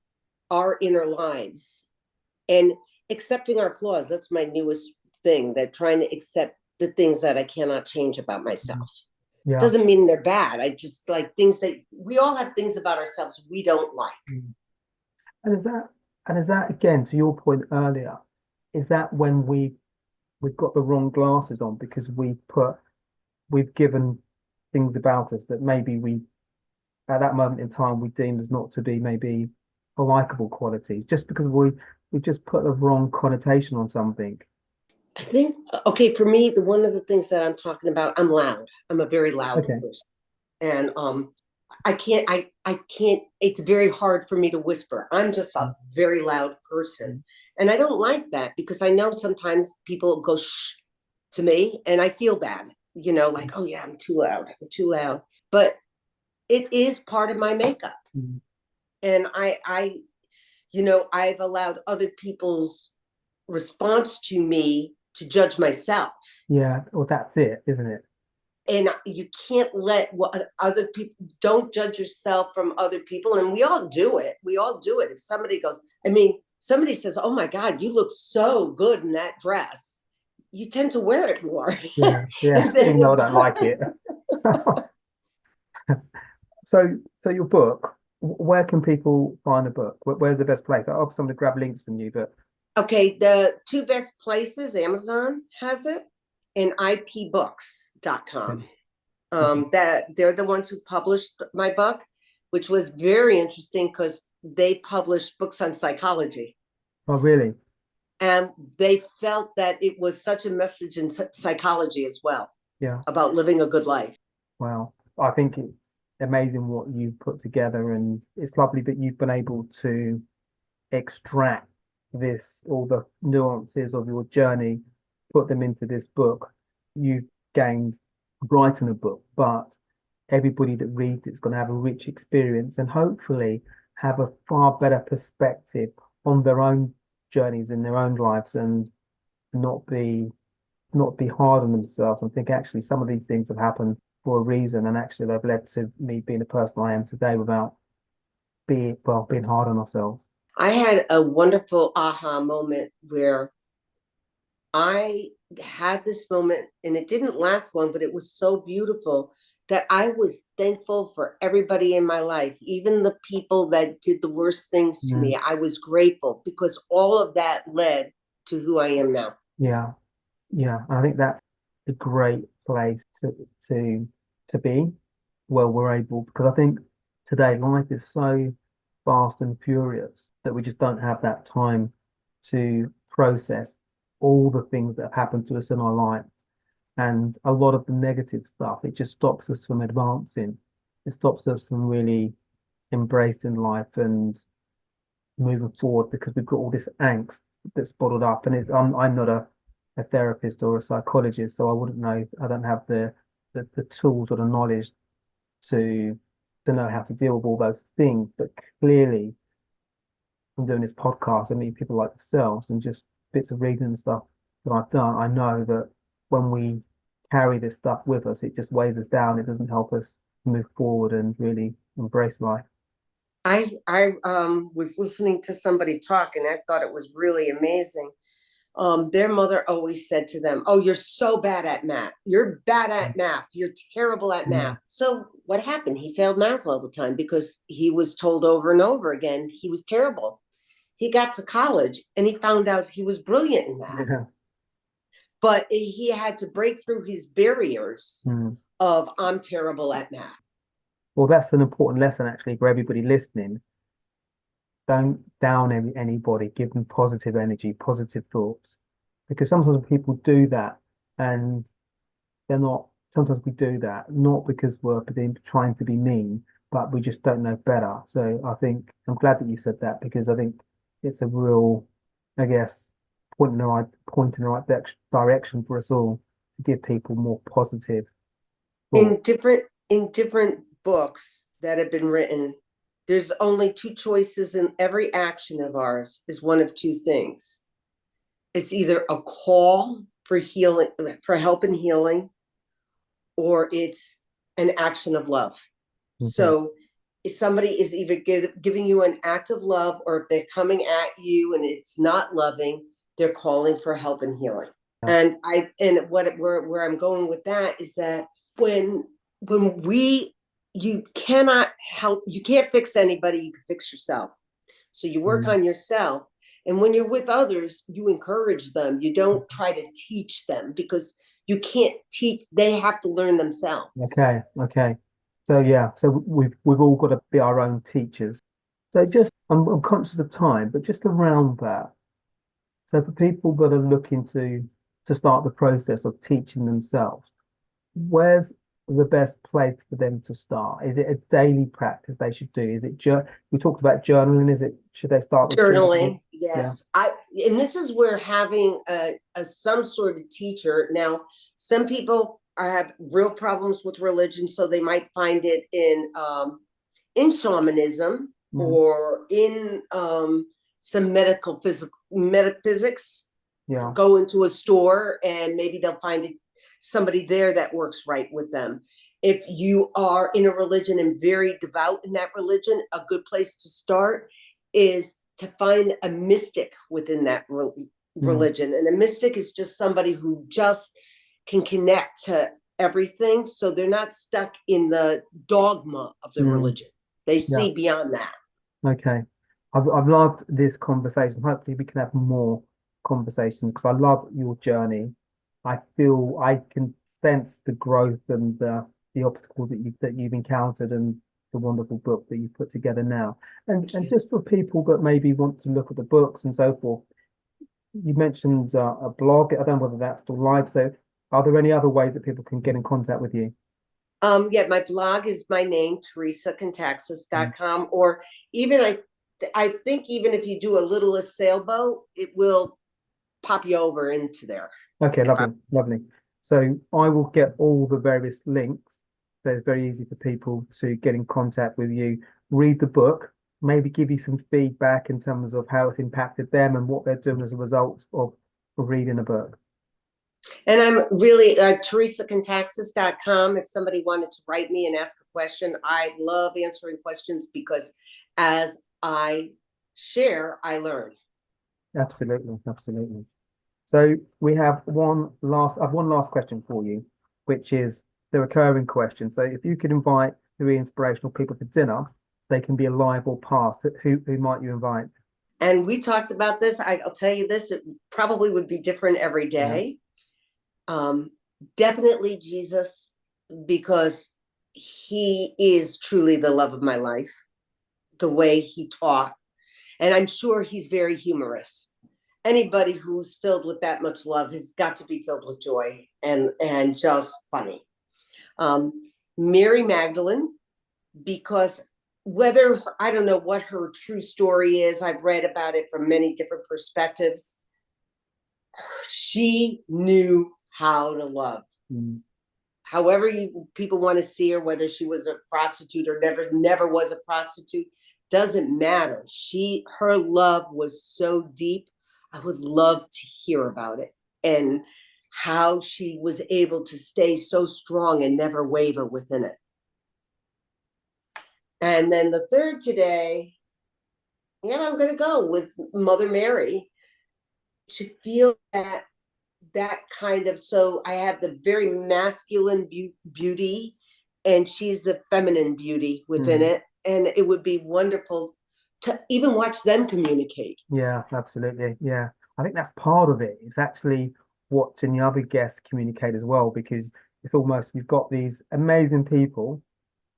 our inner lives and accepting our flaws. That's my newest thing, that trying to accept the things that I cannot change about myself. Yeah. Doesn't mean they're bad. I just like things that we all have things about ourselves we don't like. And is that again, to your point earlier, is that when we've got the wrong glasses on because we've given things about us that maybe we at that moment in time we deem as not to be maybe likable qualities, just because we just put the wrong connotation on something? I think, okay, for me, one of the things that I'm talking about, I'm loud. I'm a very loud person. And I can't, it's very hard for me to whisper. I'm just a very loud person. And I don't like that because I know sometimes people go shh to me and I feel bad, like, oh yeah, I'm too loud. But it is part of my makeup. And I've allowed other people's response to me to judge myself. Yeah, well, that's it, isn't it? And you can't let what other people, don't judge yourself from other people. And we all do it. We all do it. If somebody goes, I mean, somebody says, oh my God, you look so good in that dress, you tend to wear it more. Yeah, yeah. And then Even though I don't like it. So your book, where can people find the book? Where's the best place? I'll have somebody grab links from you, but okay, the two best places, Amazon has it and ipbooks.com. That they're the ones who published my book, which was very interesting because they published books on psychology. oh, really? And they felt that it was such a message in psychology as well Yeah. about living a good life. Wow. I think it's amazing what you've put together, and it's lovely that you've been able to extract all the nuances of your journey, put them into this book. You've gained writing a book, but everybody that reads it's going to have a rich experience and hopefully have a far better perspective on their own journeys in their own lives, and not be hard on themselves and think actually some of these things have happened for a reason, and actually they've led to me being the person I am today without being hard on ourselves. I had a wonderful aha moment where I had this moment, and it didn't last long, but it was so beautiful that I was thankful for everybody in my life, even the people that did the worst things to me. I was grateful because all of that led to who I am now. Yeah, yeah. I think that's a great place to be where we're able, because I think today life is so fast and furious that we just don't have that time to process all the things that have happened to us in our lives. And a lot of the negative stuff, it just stops us from advancing. It stops us from really embracing life and moving forward because we've got all this angst that's bottled up. And I'm not a therapist or a psychologist, so I wouldn't know. I don't have the tools or the knowledge to know how to deal with all those things. But clearly, from doing this podcast, I meet people like yourselves and just bits of reading and stuff that I've done. I know that when we carry this stuff with us, it just weighs us down. It doesn't help us move forward and really embrace life. I was listening to somebody talk, and I thought it was really amazing. Their mother always said to them, oh, you're so bad at math. You're bad at math. You're terrible at math. So what happened? He failed math all the time because he was told over and over again he was terrible. He got to college and he found out he was brilliant in math. Yeah. But he had to break through his barriers of I'm terrible at math. Well, that's an important lesson actually for everybody listening. Don't down anybody. Give them positive energy, positive thoughts, because sometimes people do that, and they're not. Sometimes we do that not because we're trying to be mean, but we just don't know better. So I think I'm glad that you said that, because I think it's a real, I guess, point in the right direction for us all to give people more positive thoughts. In different books that have been written, there's only two choices in every action of ours is one of two things. It's either a call for healing, for help and healing, or it's an action of love. Okay. So if somebody is either giving you an act of love, or if they're coming at you and it's not loving, they're calling for help and healing. Yeah. And where I'm going with that is that when you cannot help, you can't fix anybody, you can fix yourself. So you work on yourself. And when you're with others, you encourage them. You don't try to teach them, because you can't teach, they have to learn themselves. Okay. So yeah, so we've all got to be our own teachers. So just I'm conscious of time, but just around that. So for people that are looking to start the process of teaching themselves, where's the best place for them to start? Is it a daily practice they should do? Is it we talked about journaling? Should they start with journaling? Yes. Yeah. And this is where having some sort of teacher. Now, some people have real problems with religion, so they might find it in shamanism or in some metaphysics. Yeah. go into a store and maybe they'll find somebody there that works right with them. If you are in a religion and very devout in that religion, a good place to start is to find a mystic within that religion. And a mystic is just somebody who just can connect to everything. So they're not stuck in the dogma of the religion. They see beyond that. Okay. I've loved this conversation. Hopefully we can have more conversations because I love your journey. I feel I can sense the growth and the obstacles that you've encountered and the wonderful book that you've put together now. And just for people that maybe want to look at the books and so forth, you mentioned a blog. I don't know whether that's still live. So are there any other ways that people can get in contact with you? Yeah, my blog is my name, TheresaContaxis.com, or even I think even if you do a Littlest Sailboat, it will pop you over into there. Okay, lovely. So I will get all the various links. So it's very easy for people to get in contact with you, read the book, maybe give you some feedback in terms of how it's impacted them and what they're doing as a result of reading a book. And I'm really TheresaContaxis.com. If somebody wanted to write me and ask a question, I love answering questions because as I share, I learn. Absolutely. So we have one last question for you, which is the recurring question. So if you could invite 3 inspirational people for dinner, they can be alive or past. Who might you invite? And we talked about this. I'll tell you this, it probably would be different every day. Definitely Jesus, because he is truly the love of my life, the way he taught. And I'm sure he's very humorous. Anybody who's filled with that much love has got to be filled with joy and just funny. Mary Magdalene, because I don't know what her true story is. I've read about it from many different perspectives. She knew how to love. However people want to see her, whether she was a prostitute or never was a prostitute, doesn't matter. Her love was so deep. I would love to hear about it and how she was able to stay so strong and never waver within it. And then the third today, I'm going to go with Mother Mary to feel that kind of, so I have the very masculine beauty and she's the feminine beauty within it. And it would be wonderful to even watch them communicate. Yeah, absolutely. Yeah. I think that's part of it. It's actually watching the other guests communicate as well, because it's almost, you've got these amazing people.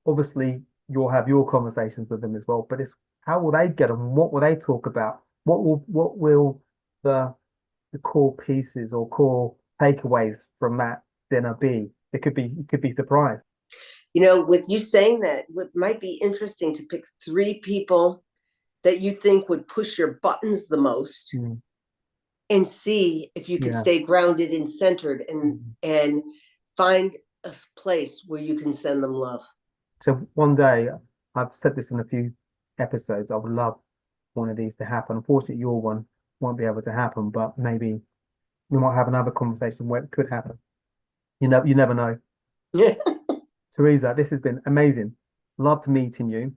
Obviously, you'll have your conversations with them as well, but it's how will they get on? What will they talk about? What will the core pieces or core takeaways from that dinner be? You could be surprised. With you saying that, it might be interesting to pick 3 people that you think would push your buttons the most and see if you could stay grounded and centered and find a place where you can send them love. So one day, I've said this in a few episodes, I would love one of these to happen. Unfortunately, your one won't be able to happen, but maybe we might have another conversation where it could happen. You never know. Theresa, this has been amazing. Loved meeting you.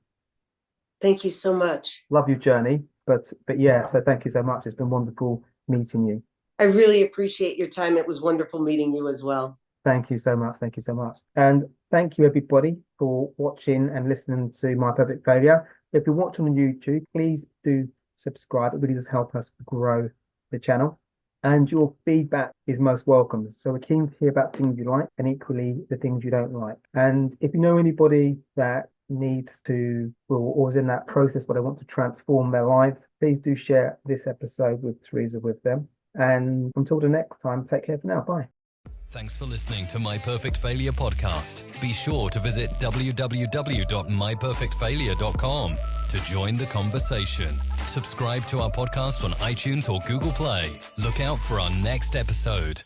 Thank you so much. Love your journey. But yeah, so thank you so much. It's been wonderful meeting you. I really appreciate your time. It was wonderful meeting you as well. Thank you so much. Thank you so much. And thank you everybody for watching and listening to My Perfect Failure. If you're watching on YouTube, please do subscribe. It really does help us grow the channel. And your feedback is most welcome. So we're keen to hear about things you like and equally the things you don't like. And if you know anybody that needs to or is in that process where they want to transform their lives, please do share this episode with Theresa with them. And until the next time, take care for now. Bye. Thanks for listening to My Perfect Failure podcast. Be sure to visit www.myperfectfailure.com to join the conversation. Subscribe to our podcast on iTunes or Google Play. Look out for our next episode.